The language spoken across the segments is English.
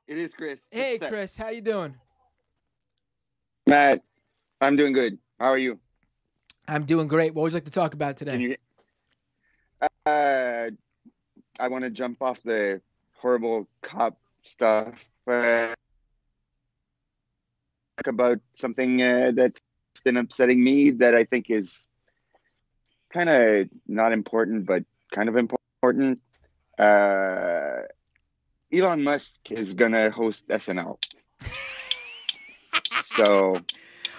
It is Chris. Hey, Just a sec. Chris, how you doing? Matt, I'm doing good. How are you? I'm doing great. What would you like to talk about Can today? you? Uh, I want to jump off the horrible cop stuff. Talk about something that's been upsetting me that I think is kind of not important, but kind of important. Uh, Elon Musk is gonna host SNL, so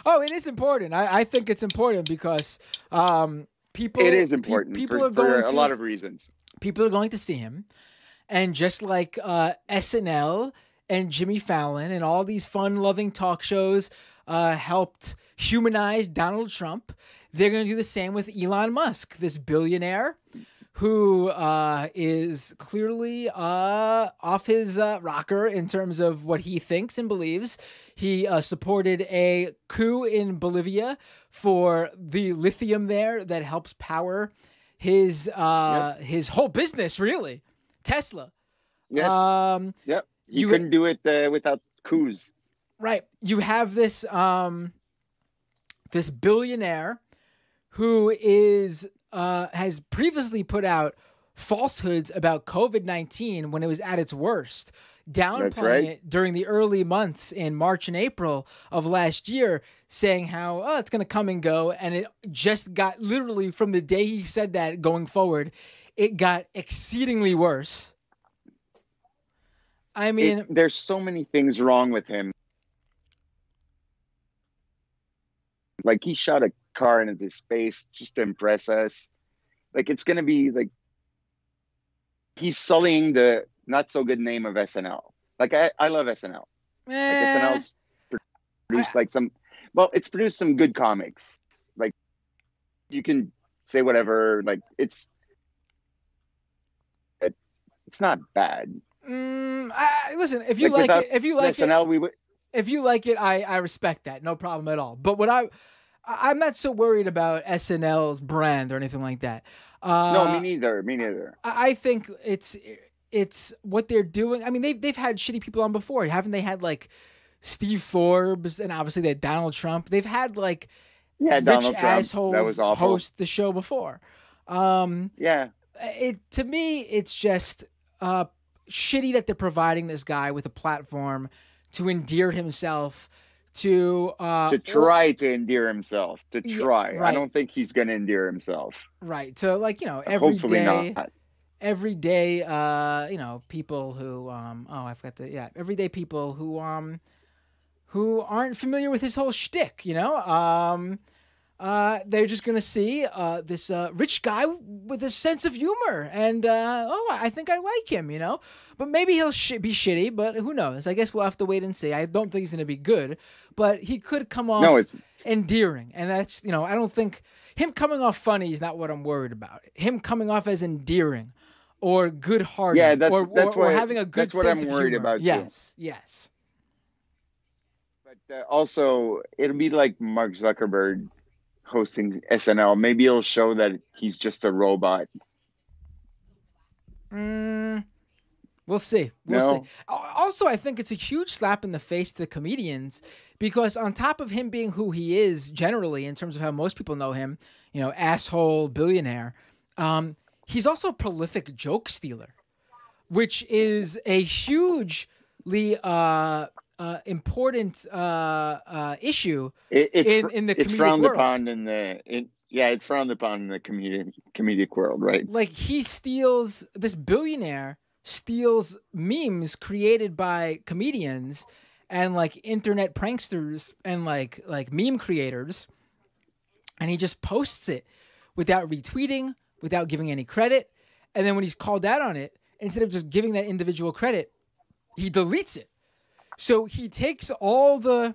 Oh, it is important. I think it's important because it is important people are for going a lot to of reasons. see him, and just like SNL and Jimmy Fallon and all these fun-loving talk shows helped humanize Donald Trump, they're going to do the same with Elon Musk, this billionaire who is clearly off his rocker in terms of what he thinks and believes. He supported a coup in Bolivia for the lithium there that helps power Yep. his whole business, really, Tesla. Yes. Um, Yep. You you couldn't do it without coups. right, you have this billionaire who is has previously put out falsehoods about COVID-19 when it was at its worst, That's downplaying right. it during the early months in March and April of last year, saying how it's going to come and go, and it just got literally from the day he said that going forward, it got exceedingly worse. I mean, There's so many things wrong with him. Like he shot a car into space just to impress us. Like it's gonna be like he's sullying the not so good name of SNL. Like I love SNL. Like eh, SNL's I, produced like some well, it's produced some good comics. Like you can say whatever, like it's not bad. listen. Like without If you like it, SNL we would I respect that, no problem at all. But I'm not so worried about SNL's brand or anything like that. no, me Uh, neither. Me neither. I think it's what they're doing. I mean, they've had shitty people on before, haven't they? Had like Steve Forbes, and obviously they had Donald Trump. They've had like Yeah, rich Donald Trump. That was assholes awful. host the show before. Um, Yeah. it to me, it's just shitty that they're providing this guy with a platform to endear himself to To try to endear himself. To yeah, try. I right, don't think he's gonna endear himself. right. So like, Hopefully not. every day people who oh, I forgot the yeah, everyday people who aren't familiar with his whole shtick, they're just gonna see this rich guy with a sense of humor, and I think I like him, But maybe he'll be shitty, but who knows? I guess we'll have to wait and see. I don't think he's gonna be good, but he could come No, off it's endearing, and that's I don't think him coming off funny is not what I'm worried about. Him coming off as endearing, or yeah, good-hearted, that's or what having a good that's what sense I'm of worried humor. about too. Yes, yes. But also, it'll be like Mark Zuckerberg hosting SNL. Maybe it'll show that he's just a robot. Mm, we'll see. We'll see. No, Also, I think it's a huge slap in the face to comedians because on top of him being who he is generally in terms of how most people know him, asshole billionaire, he's also a prolific joke stealer, which is a hugely important issue in the it's comedic frowned world. upon in the yeah, it's frowned upon in the comedic world, right? Like this billionaire steals memes created by comedians and like internet pranksters and like meme creators, and he just posts it without retweeting, without giving any credit, and then when he's called out on it, instead of just giving that individual credit, he deletes it. So he takes all the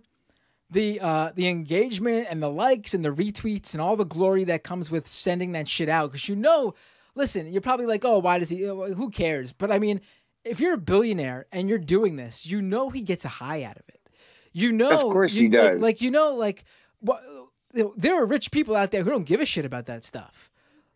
engagement and the likes and the retweets and all the glory that comes with sending that shit out, because listen, you're probably like, oh, why does he, who cares? But I mean, if you're a billionaire and you're doing this, he gets a high out of it. Of course he does. What, there are rich people out there who don't give a shit about that stuff.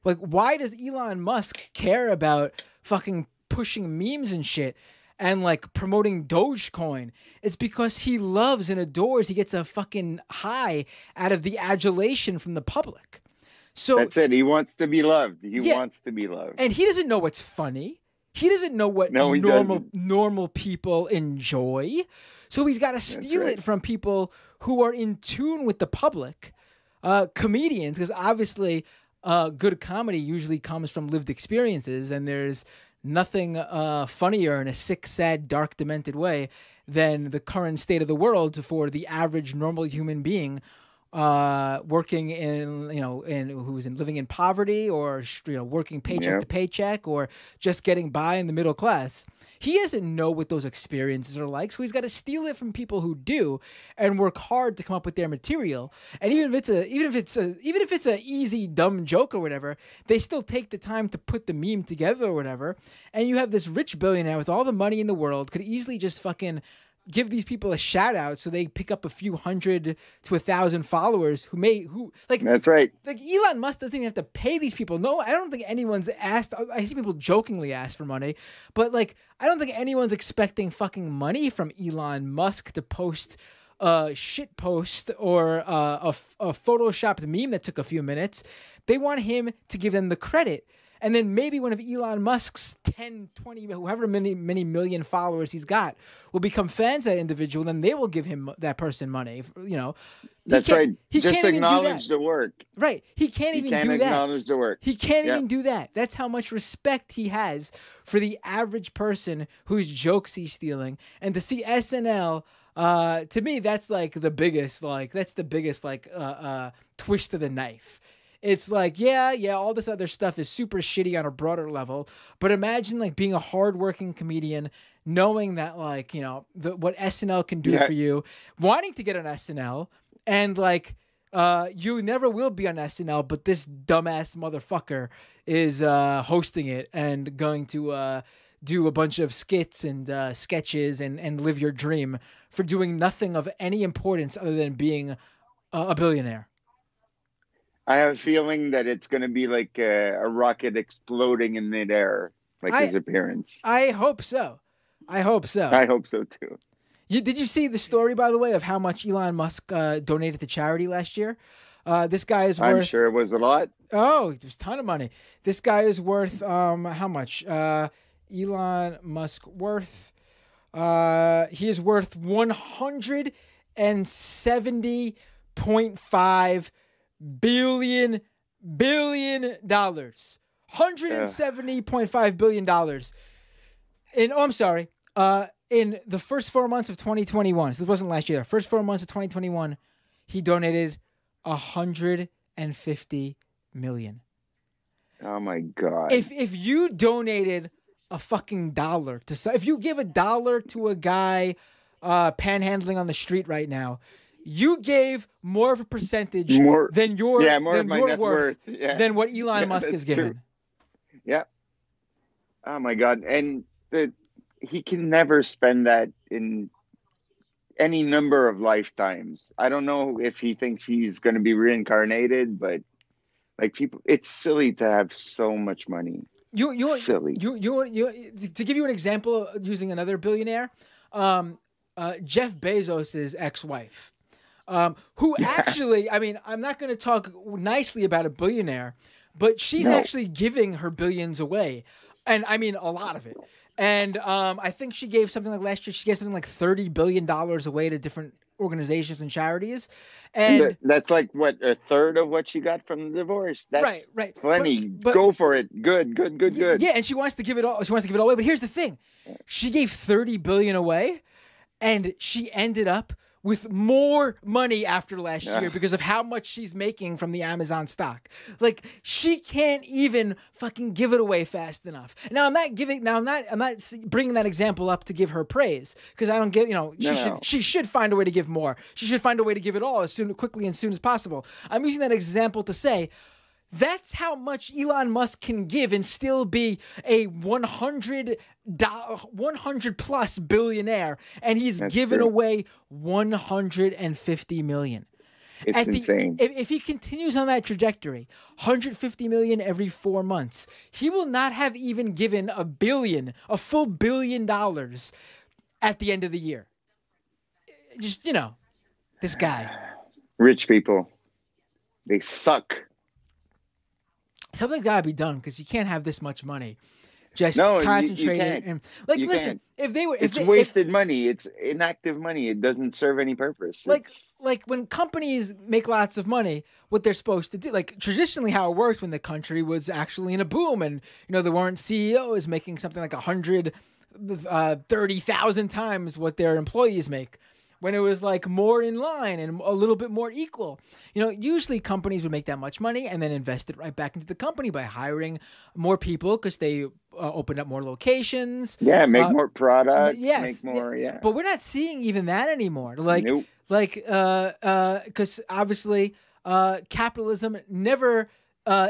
Like, why does Elon Musk care about fucking pushing memes and shit? and like promoting Dogecoin. It's because he loves and adores. He gets a fucking high out of the adulation from the public. So That's it. He wants to be loved. He Yeah. wants to be loved. and he doesn't know what's funny. He doesn't know what No, he doesn't. normal people enjoy. So he's got to steal right. it from people who are in tune with the public, comedians, because obviously good comedy usually comes from lived experiences, and there's nothing funnier in a sick, sad, dark, demented way than the current state of the world for the average normal human being working in, who's living in poverty, or working paycheck to paycheck, or just getting by in the middle class. He doesn't know what those experiences are like, so he's got to steal it from people who do, and work hard to come up with their material. And even if it's a easy dumb joke or whatever, they still take the time to put the meme together or whatever. And you have this rich billionaire with all the money in the world could easily just fucking give these people a shout out so they pick up a few hundred to 1,000 followers That's right. Like Elon Musk doesn't even have to pay these people. No, I don't think anyone's asked. I see people jokingly ask for money, but like I don't think anyone's expecting fucking money from Elon Musk to post a shit post or a photoshopped meme that took a few minutes. They want him to give them the credit. And then maybe one of Elon Musk's 10, 20, however many million followers he's got will become fans of that individual. Then they will give him that person money. That's right. He just can't acknowledge the work. Right. He can't even do that. Acknowledge the work. He can't even do that. That's how much respect he has for the average person whose jokes he's stealing. And to see SNL, to me, that's like the biggest, twist of the knife. It's like, yeah, all this other stuff is super shitty on a broader level. But imagine like being a hardworking comedian, knowing that like, what SNL can do for you, wanting to get on SNL, and like, you never will be on SNL, but this dumbass motherfucker is hosting it and going to do a bunch of skits and sketches and live your dream for doing nothing of any importance other than being a billionaire. I have a feeling that it's going to be like a rocket exploding in midair, his appearance. I hope so. I hope so too. Did you see the story, by the way, of how much Elon Musk donated to charity last year? This guy is worth... I'm sure it was a lot. Oh, it was a ton of money. This guy is worth how much? Elon Musk worth... he is worth $170.5 billion dollars. $170.5 billion. In the first 4 months of 2021, so this wasn't last year, first 4 months of 2021, he donated $150 million. Oh my God. If you donated a fucking dollar if you give $1 to a guy panhandling on the street right now, you gave more of a percentage than your net worth than what Elon Musk has given. True. Yeah. Oh my God. And he can never spend that in any number of lifetimes. I don't know if he thinks he's going to be reincarnated, but like it's silly to have so much money. Silly. To give you an example, using another billionaire, Jeff Bezos' ex-wife. Who actually, I'm not going to talk nicely about a billionaire, but she's actually giving her billions away. And I mean, a lot of it. And I think she gave something like last year, she gave something like $30 billion away to different organizations and charities. And that's like what, a third of what she got from the divorce. That's right. Plenty. But go for it. Good. Yeah, and she wants to give it all. She wants to give it all away. But here's the thing: she gave $30 billion away, and she ended up with more money after last year because of how much she's making from the Amazon stock. Like, she can't even fucking give it away fast enough. Now, I'm not bringing that example up to give her praise, because I don't give, she should find a way to give more. She should find a way to give it all quickly and soon as possible. I'm using that example to say, that's how much Elon Musk can give and still be a 100 plus billionaire, and he's given away $150 million. It's insane. If he continues on that trajectory, 150 million every 4 months, he will not have even given a full $1 billion at the end of the year. Just, this guy. Rich people, they suck. Something's got to be done because you can't have this much money just No, concentrated. you can't. And like, You listen, can't. if It's wasted money. It's inactive money. It doesn't serve any purpose. Like when companies make lots of money, what they're supposed to do, like traditionally how it worked when the country was actually in a boom, and there weren't CEOs making something like 130,000 times what their employees make. When it was like more in line and a little bit more equal, usually companies would make that much money and then invest it right back into the company by hiring more people because they opened up more locations. Yeah, make more products. Yes, make more. Yeah, but we're not seeing even that anymore. Nope. Because obviously, capitalism never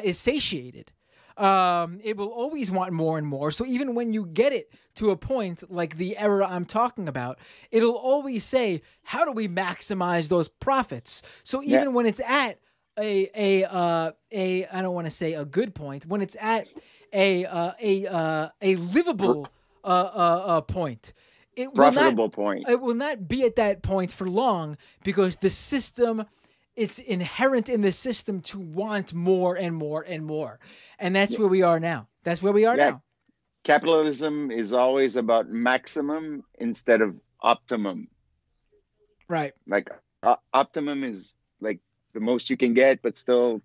is satiated. It will always want more and more. So even when you get it to a point like the era I'm talking about, it'll always say, how do we maximize those profits? So even when it's at a I don't want to say a good point, when it's at a livable point, profitable point. It will not be at that point for long because the system, it's inherent in the system to want more and more and more. And that's where we are now. That's where we are now. Capitalism is always about maximum instead of optimum. Right. Like optimum is like the most you can get, but still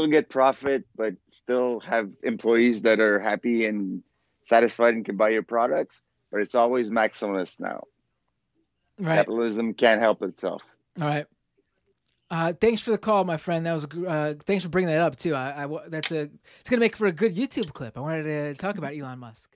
get profit, but still have employees that are happy and satisfied and can buy your products. But it's always maximalist now. Right. Capitalism can't help itself. All right. Thanks for the call, my friend. That was thanks for bringing that up too. It's gonna make for a good YouTube clip. I wanted to talk about Elon Musk.